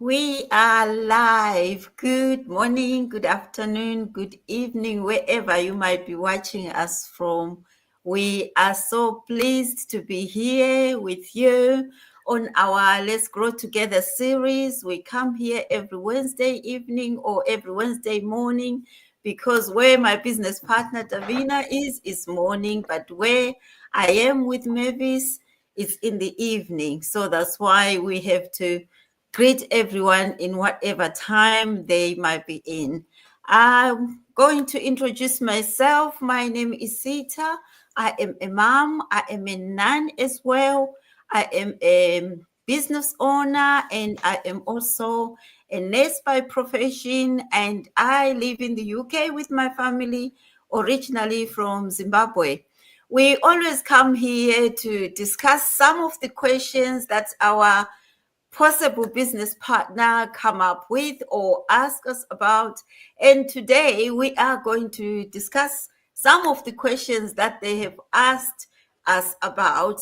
We are live. Good morning, good afternoon, good evening, wherever you might be watching us from. We are so pleased to be here with you on our Let's Grow Together series. We come here every Wednesday evening or every Wednesday morning because where my business partner Davina is morning, but where I am with Mavis is in the evening. So that's why we have to greet everyone in whatever time they might be in. I'm going to introduce myself. My name is Sita. I am a mom. I am a nun as well. I am a business owner and I am also a nurse by profession. And I live in the UK with my family, originally from Zimbabwe. We always come here to discuss some of the questions that our possible business partner come up with or ask us about. And today we are going to discuss some of the questions that they have asked us about.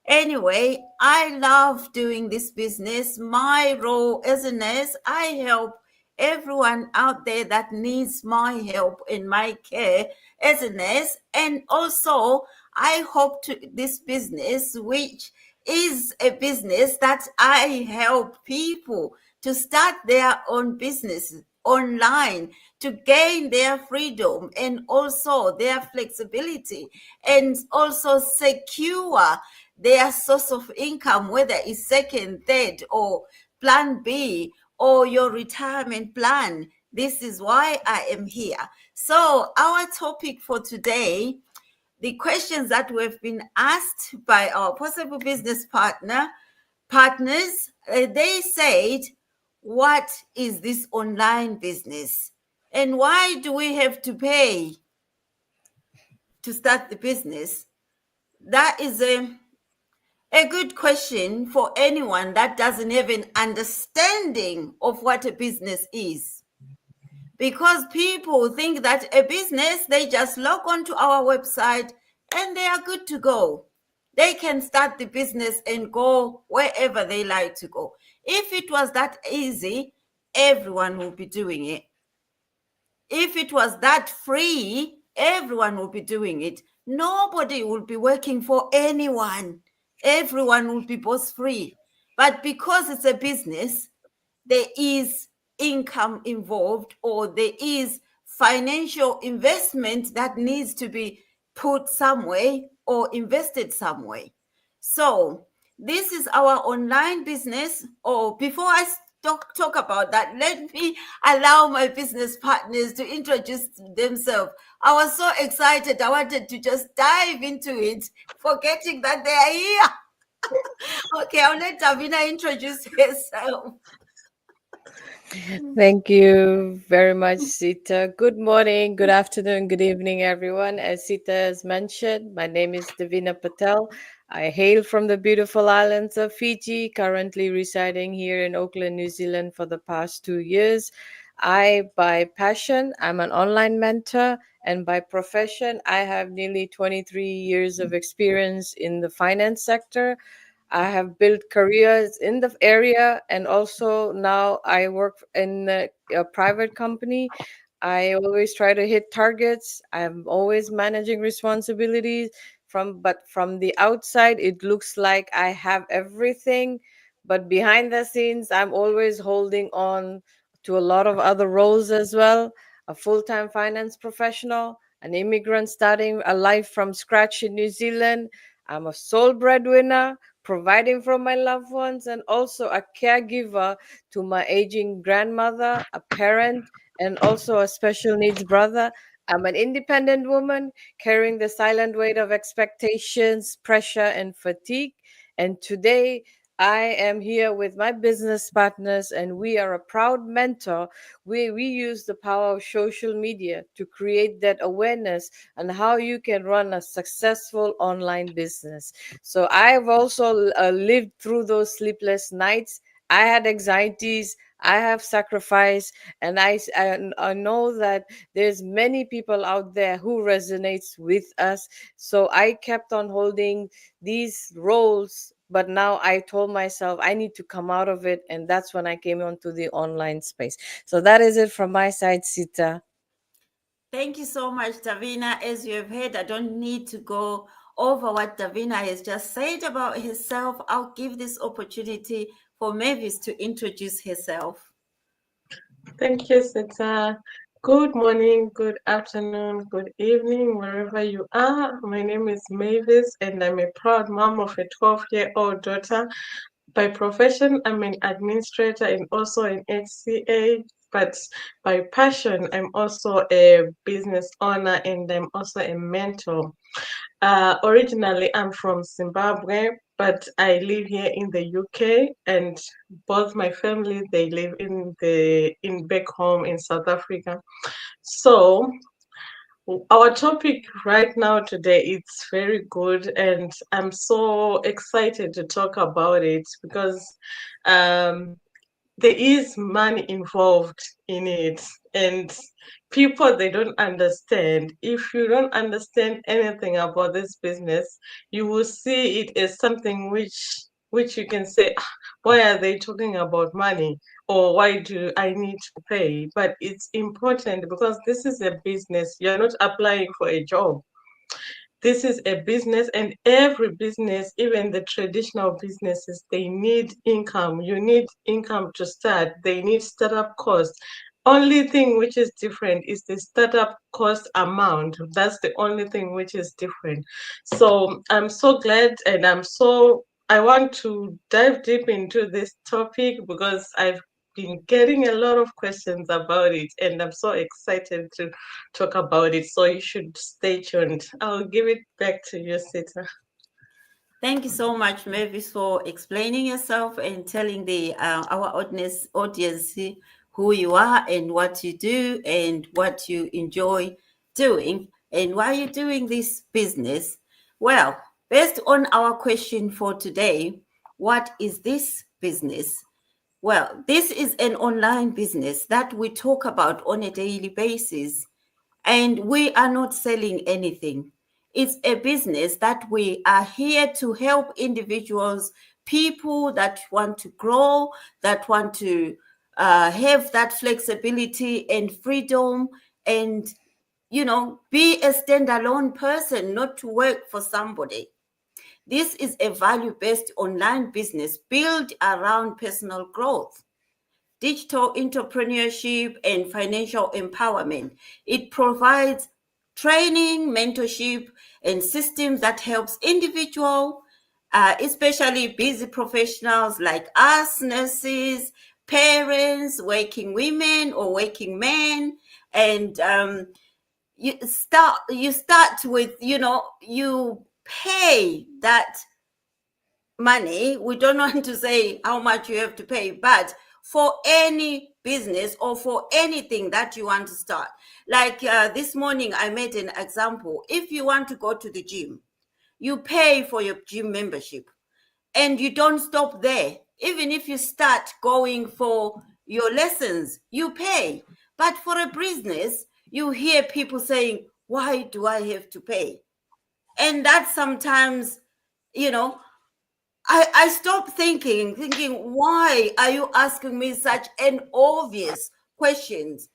Anyway, I love doing this business. My role as a nurse, I help everyone out there that needs my help and my care as a nurse. And also, I hope to this business, which is a business that I help people to start their own business online to gain their freedom and also their flexibility and also secure their source of income, whether it's second, third, or plan B or your retirement plan. This is why I am here. So, our topic for today, the questions that we've been asked by our possible business partners, they said, what is this online business? And why do we have to pay to start the business? That is a good question for anyone that doesn't have an understanding of what a business is. Because people think that a business, they just log on to our website and they are good to go. They can start the business and go wherever they like to go. If it was that easy, everyone would be doing it. If it was that free, everyone would be doing it. Nobody would be working for anyone. Everyone would be boss free. But because it's a business, there is income involved or there is financial investment that needs to be put somewhere or invested somewhere. So this is our online business. Or before I talk about that, let me allow my business partners to introduce themselves. I was so excited. I wanted to just dive into it, forgetting that they are here. Okay, I'll let Davina introduce herself. Thank you very much, Sita. Good morning, good afternoon, good evening, everyone. As Sita has mentioned, my name is Davina Patel. I hail from the beautiful islands of Fiji, currently residing here in Auckland, New Zealand for the past 2 years. By passion, I'm an online mentor, and by profession, I have nearly 23 years of experience in the finance sector. I have built careers in the area, and also now I work in a private company. I always try to hit targets. I'm always managing responsibilities but from the outside it looks like I have everything, but behind the scenes I'm always holding on to a lot of other roles as well. A full-time finance professional, an immigrant starting a life from scratch in New Zealand. I'm a sole breadwinner, providing for my loved ones, and also a caregiver to my aging grandmother, a parent, and also a special needs brother. I'm an independent woman carrying the silent weight of expectations, pressure, and fatigue. And today, I am here with my business partners, and we are a proud mentor. We use the power of social media to create that awareness on how you can run a successful online business. So I've also lived through those sleepless nights. I had anxieties. I have sacrificed, and I know that there's many people out there who resonates with us. So I kept on holding these roles But now I told myself I need to come out of it, and that's when I came onto the online space. So that is it from my side, Sita. Thank you so much, Davina. As you have heard, I don't need to go over what Davina has just said about herself. I'll give this opportunity for Mavis to introduce herself. Thank you, Sita. Good morning, good afternoon, good evening, wherever you are. My name is Mavis, and I'm a proud mom of a 12-year-old daughter. By profession, I'm an administrator and also an HCA, but by passion, I'm also a business owner and I'm also a mentor. Originally, I'm from Zimbabwe, but I live here in the UK, and both my family they live in back home in South Africa. So our topic right now today it's very good, and I'm so excited to talk about it because um, there is money involved in it, and people they don't understand. If you don't understand anything about this business, you will see it as something which you can say, "Ah, why are they talking about money, or why do I need to pay?" But it's important because this is a business. You're not applying for a job. This is a business, and every business, even the traditional businesses, they need income. You need income to start. They need startup costs. Only thing which is different is the startup cost amount. That's the only thing which is different. So I'm so glad, and I want to dive deep into this topic because I've been getting a lot of questions about it, and I'm so excited to talk about it. So you should stay tuned. I'll give it back to you, Sita. Thank you so much, Mavis, for explaining yourself and telling our audience who you are and what you do and what you enjoy doing and why you're doing this business. Well, based on our question for today, what is this business? Well, this is an online business that we talk about on a daily basis, and we are not selling anything. It's a business that we are here to help individuals, people that want to grow, that want to have that flexibility and freedom, and be a standalone person, not to work for somebody. This is a value-based online business built around personal growth, digital entrepreneurship, and financial empowerment. It provides training, mentorship, and systems that helps individual, especially busy professionals like us, nurses, parents, working women or working men, and you start with you pay that money. We don't want to say how much you have to pay, but for any business or for anything that you want to start, like this morning I made an example. If you want to go to the gym, you pay for your gym membership, and you don't stop there. Even if you start going for your lessons, you pay. But for a business, you hear people saying, why do I have to pay? And that sometimes, you know I stopped thinking, why are you asking me such an obvious questions?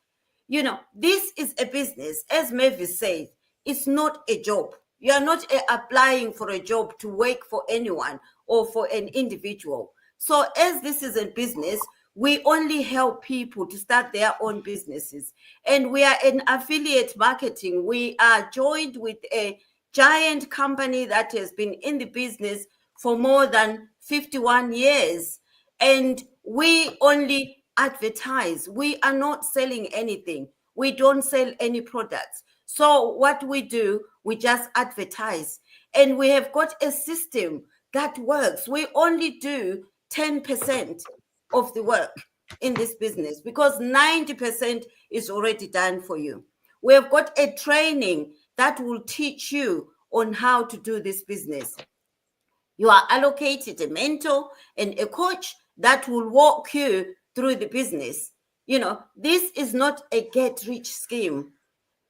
This is a business, as Mavis said. It's not a job. You are not applying for a job to work for anyone or for an individual. So, as this is a business, we only help people to start their own businesses. And we are in affiliate marketing. We are joined with a giant company that has been in the business for more than 51 years. And we only advertise. We are not selling anything. We don't sell any products. So what we do, we just advertise. And we have got a system that works. We only do 10% of the work in this business because 90% is already done for you. We have got a training that will teach you on how to do this business. You are allocated a mentor and a coach that will walk you through the business. This is not a get rich scheme.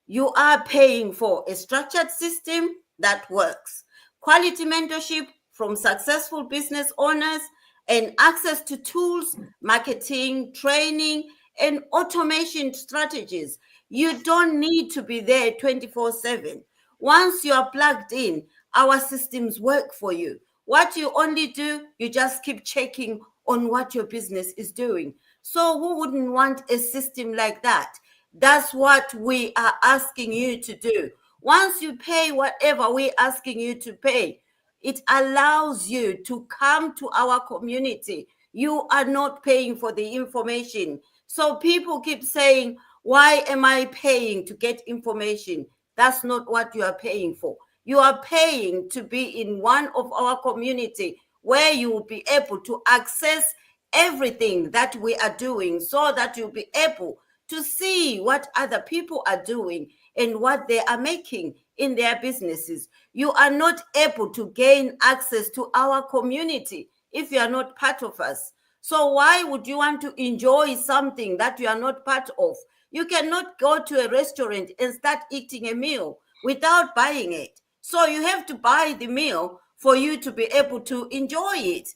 You are paying for a structured system that works, quality mentorship from successful business owners and access to tools, marketing, training, and automation strategies. You don't need to be there 24/7. Once you are plugged in, our systems work for you. What you only do, you just keep checking on what your business is doing. So, who wouldn't want a system like that? That's what we are asking you to do. Once you pay whatever we're asking you to pay, it allows you to come to our community. You are not paying for the information. So people keep saying, why am I paying to get information? That's not what you are paying for. You are paying to be in one of our community where you will be able to access everything that we are doing, so that you'll be able to see what other people are doing and what they are making in their businesses. You are not able to gain access to our community if you are not part of us. So why would you want to enjoy something that you are not part of? You cannot go to a restaurant and start eating a meal without buying it. So you have to buy the meal for you to be able to enjoy it.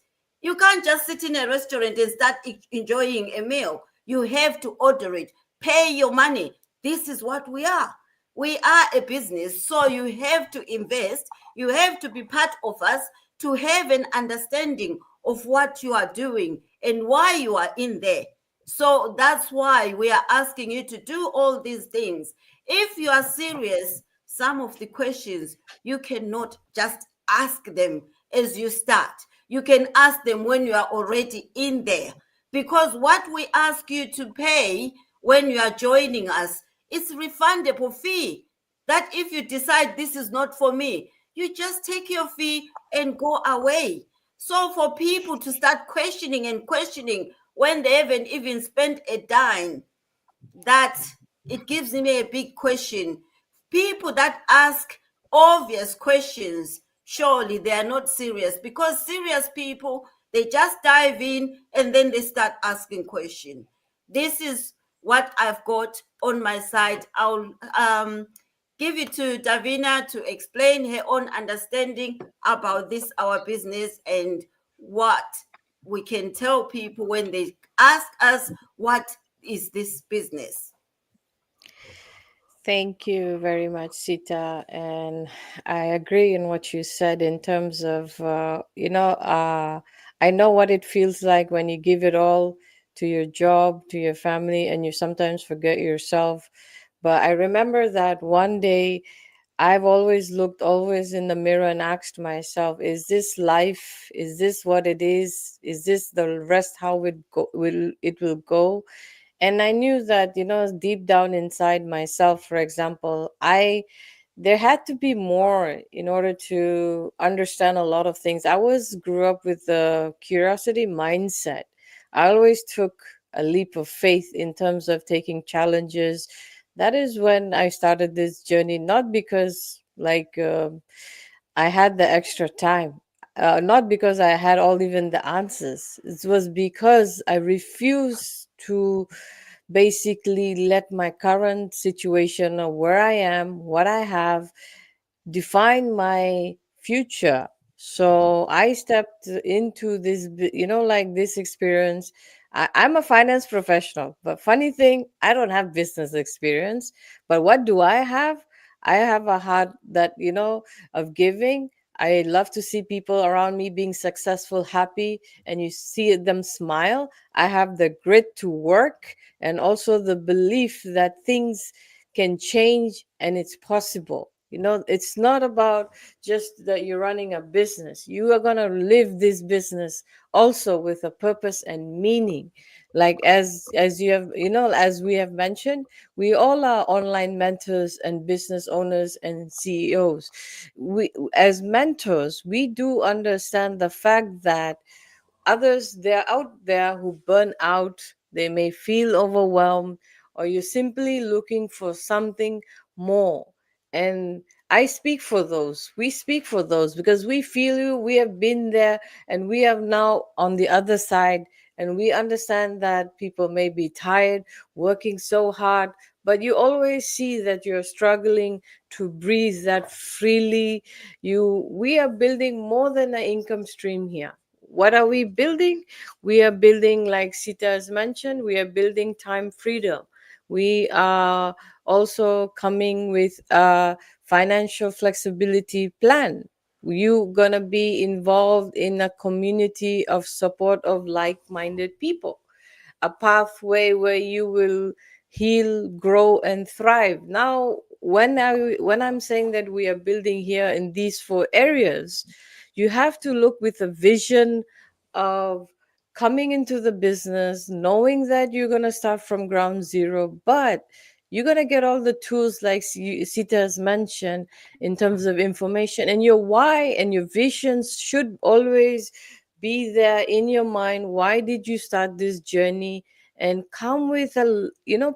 You can't just sit in a restaurant and start enjoying a meal. You have to order it, pay your money. This is what we are. We are a business, so you have to invest. You have to be part of us to have an understanding of what you are doing and why you are in there. So that's why we are asking you to do all these things. If you are serious, some of the questions you cannot just ask them as you start. You can ask them when you are already in there. Because what we ask you to pay when you are joining us, it's refundable fee. That if you decide this is not for me, you just take your fee and go away. So for people to start questioning and questioning when they haven't even spent a dime, that it gives me a big question. People that ask obvious questions, surely they are not serious, because serious people, they just dive in and then they start asking questions. This is what I've got on my side. I'll give it to Davina to explain her own understanding about this, our business, and what we can tell people when they ask us, what is this business? Thank you very much, Sita. And I agree in what you said in terms of, I know what it feels like when you give it all to your job, to your family, and you sometimes forget yourself. But I remember that one day I've always looked always in the mirror and asked myself, is this life? Is this what it is? Is this the rest how it will go? And I knew that, deep down inside myself, for example, I there had to be more in order to understand a lot of things. I was grew up with the curiosity mindset. I always took a leap of faith in terms of taking challenges. That is when I started this journey, not because I had the extra time, not because I had all even the answers. It was because I refused to basically let my current situation of where I am, what I have, define my future. So I stepped into this, like this experience. I'm a finance professional, but funny thing, I don't have business experience. But what do I have? I have a heart that, of giving. I love to see people around me being successful, happy, and you see them smile. I have the grit to work and also the belief that things can change and it's possible. It's not about just that you're running a business. You are going to live this business also with a purpose and meaning. Like as you have, as we have mentioned, we all are online mentors and business owners and CEOs. We, as mentors, we do understand the fact that others, they're out there who burn out, they may feel overwhelmed, or you're simply looking for something more. And I speak for those. We speak for those because we feel you, we have been there, and we are now on the other side. And we understand that people may be tired, working so hard, but you always see that you're struggling to breathe that freely. We are building more than an income stream here. What are we building? We are building, like Sita has mentioned, we are building time freedom. We are also coming with a financial flexibility plan. You gonna be involved in a community of support of like-minded people, a pathway where you will heal, grow, and thrive. Now, when I'm saying that we are building here in these four areas, you have to look with a vision of coming into the business, knowing that you're gonna start from ground zero, but you're gonna get all the tools like Sita has mentioned in terms of information, and your why and your visions should always be there in your mind. Why did you start this journey? And come with a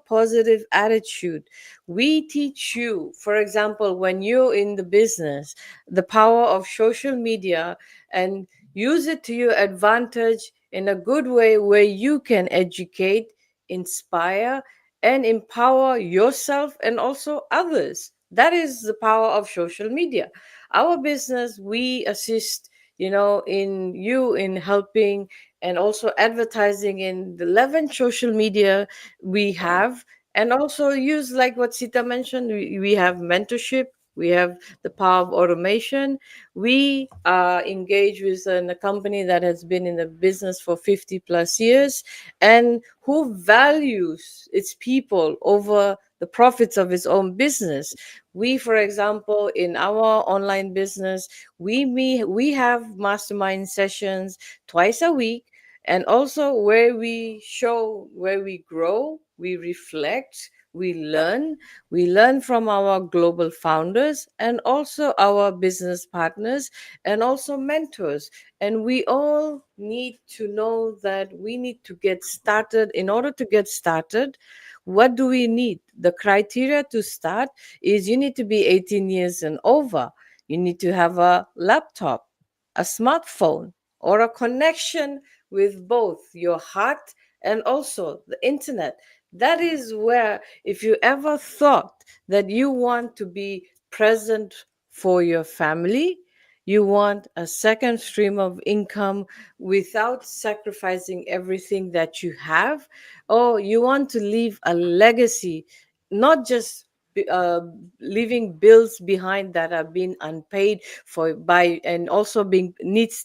positive attitude. We teach you, for example, when you're in the business, the power of social media, and use it to your advantage in a good way where you can educate, inspire, and empower yourself and also others. That is the power of social media. Our business, we assist in helping and also advertising in the 11 social media we have, and also use, like what Sita mentioned, we have mentorship, we have the power of automation. We are engaged with a company that has been in the business for 50 plus years and who values its people over the profits of its own business. We, for example, in our online business, we have mastermind sessions twice a week, and also where we show where we grow, we reflect, we learn from our global founders and also our business partners and also mentors. And we all need to know that we need to get started. In order to get started, what do we need? The criteria to start is you need to be 18 years and over. You need to have a laptop, a smartphone, or a connection with both your heart and also the internet. That is where, if you ever thought that you want to be present for your family, you want a second stream of income without sacrificing everything that you have, or you want to leave a legacy, not just uh, leaving bills behind that are being unpaid for by, and also being needs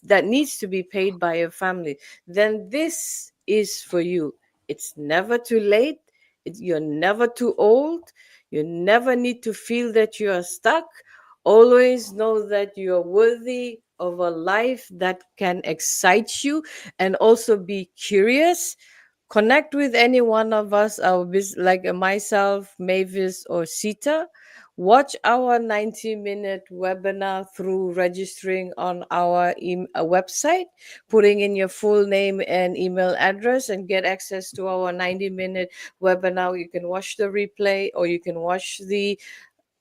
to be paid by your family, then this is for you. It's never too late. You're never too old. You never need to feel that you are stuck. Always know that you are worthy of a life that can excite you and also be curious. Connect with any one of us, like myself, Mavis, or Sita. Watch our 90-minute webinar through registering on our website, putting in your full name and email address, and get access to our 90-minute webinar. You can watch the replay or you can watch the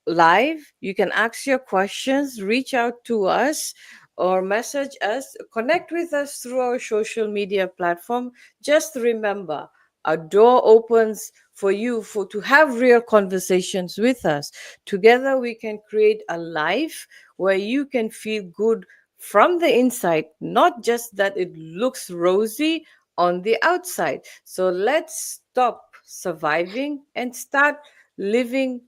live. You can ask your questions, reach out to us, or message us, connect with us through our social media platform. Just remember, a door opens for you to have real conversations with us. Together, we can create a life where you can feel good from the inside, not just that it looks rosy on the outside. So let's stop surviving and start living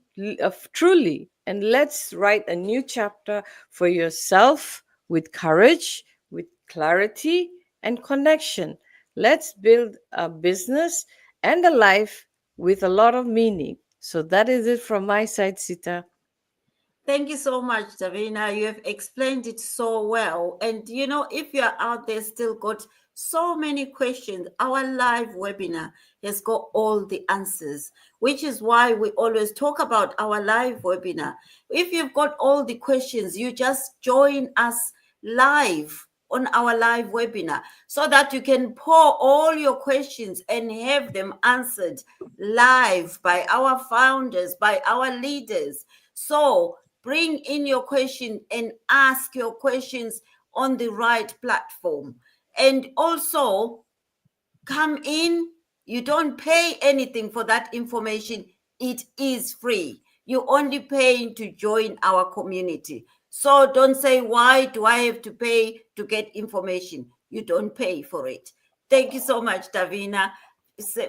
truly. And let's write a new chapter for yourself with courage, with clarity, and connection. Let's build a business and a life with a lot of meaning. So that is it from my side, Sita. Thank you so much, Davina. You have explained it so well. And if you're out there still got so many questions, our live webinar has got all the answers, which is why we always talk about our live webinar. If you've got all the questions, you just join us live on our live webinar so that you can pour all your questions and have them answered live by our founders, by our leaders. So bring in your question and ask your questions on the right platform. And also come in. You don't pay anything for that information. It is free. You only paying to join our community. So don't say, why do I have to pay to get information? You don't pay for it. Thank you so much, Davina.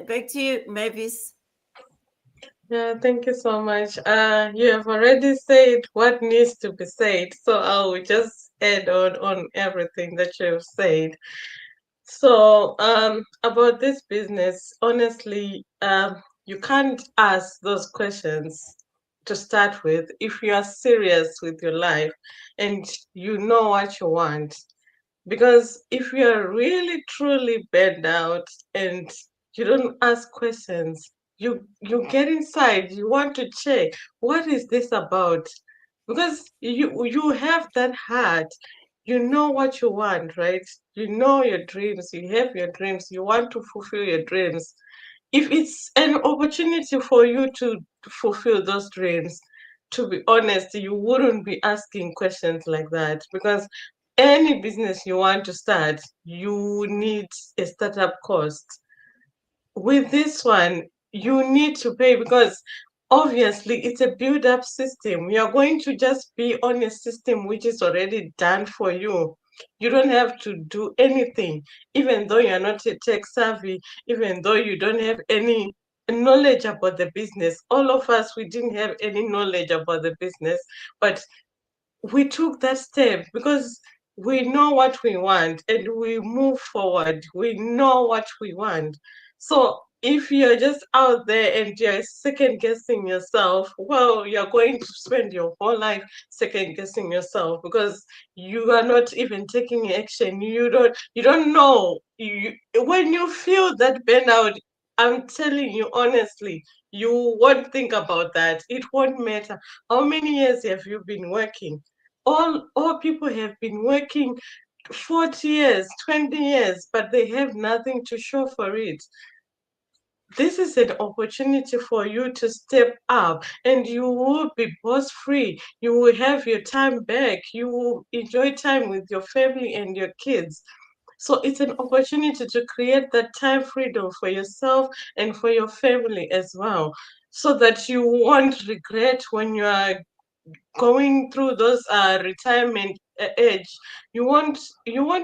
Back to you, Mavis. Yeah, thank you so much. You have already said what needs to be said, so I will just add on everything that you have said. So, about this business, honestly, you can't ask those questions to start with if you are serious with your life and you know what you want. Because if you are really truly burned out and you don't ask questions, you get inside, you want to check what is this about? Because you have that heart, you know what you want, right? You know your dreams, you have your dreams, you want to fulfill your dreams. If it's an opportunity for you to fulfill those dreams, to be honest, you wouldn't be asking questions like that, because any business you want to start, you need a startup cost. With this one, you need to pay because obviously it's a build up system. You're going to just be on a system which is already done for you. You don't have to do anything, even though you're not a tech savvy, even though you don't have any knowledge about the business. All of us, we didn't have any knowledge about the business, but we took that step because we know what we want and we move forward. We know what we want. So if you're just out there and you're second guessing yourself, well, you're going to spend your whole life second guessing yourself because you are not even taking action. You don't know. When you feel that burnout, I'm telling you honestly, you won't think about that. It won't matter. How many years have you been working? All people have been working 40 years, 20 years, but they have nothing to show for it. This is an opportunity for you to step up and you will be boss free. You will have your time back. You will enjoy time with your family and your kids. So it's an opportunity to create that time freedom for yourself and for your family as well, so that you won't regret when you are going through those retirement age. You won't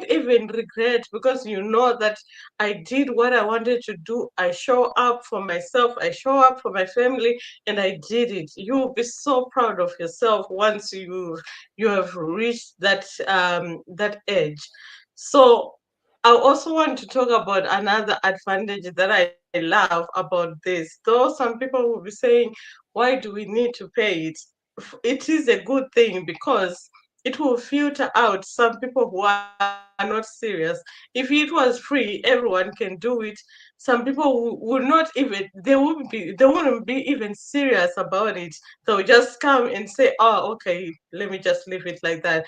even regret because you know that I did what I wanted to do. I show up for myself, I show up for my family, and I did it. You'll be so proud of yourself once you have reached that age. So I also want to talk about another advantage that I love about this. Though some people will be saying, why do we need to pay it? It is a good thing because it will filter out some people who are not serious. If it was free, everyone can do it. Some people would not even, they wouldn't be even serious about it. They'll just come and say, oh, okay, let me just leave it like that.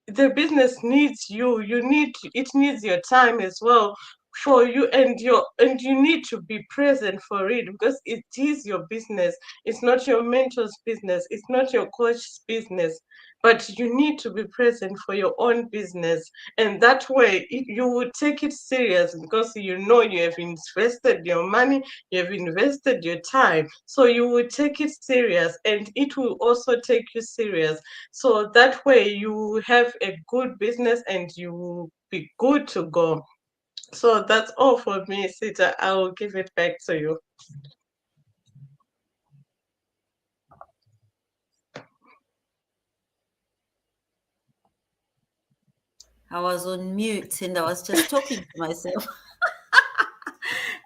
The business needs it needs your time as well for you, and you need to be present for it because it is your business. It's not your mentor's business, it's not your coach's business, but you need to be present for your own business. And that way you will take it serious because you know you have invested your money, you have invested your time, so you will take it serious and it will also take you serious. So that way you have a good business and you will be good to go. So that's all for me, Sita. I will give it back to you. I was on mute and I was just talking to myself.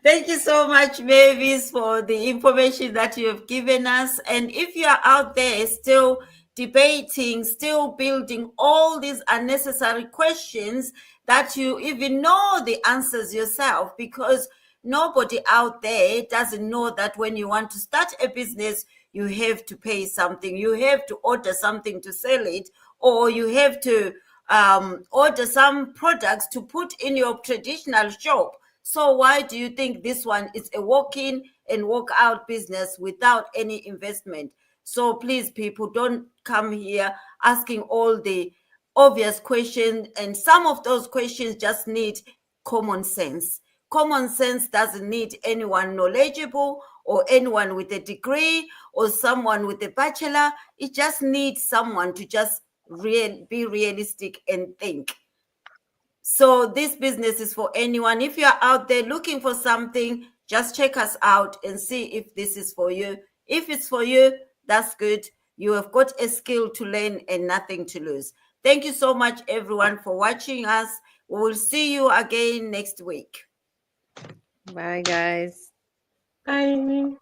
Thank you so much, Mavis, for the information that you have given us. And if you are out there still debating, still building all these unnecessary questions that you even know the answers yourself, because nobody out there doesn't know that when you want to start a business, you have to pay something, you have to order something to sell it, or you have to order some products to put in your traditional shop. So why do you think this one is a walk-in and walk-out business without any investment? So please, people, don't come here asking all the obvious questions. And some of those questions just need common sense. Common sense doesn't need anyone knowledgeable or anyone with a degree or someone with a bachelor. It just needs someone to just be realistic and think. So this business is for anyone. If you're out there looking for something, just check us out and see if this is for you. If it's for you, that's good. You have got a skill to learn and nothing to lose. Thank you so much, everyone, for watching us. We will see you again next week. Bye, guys. Bye.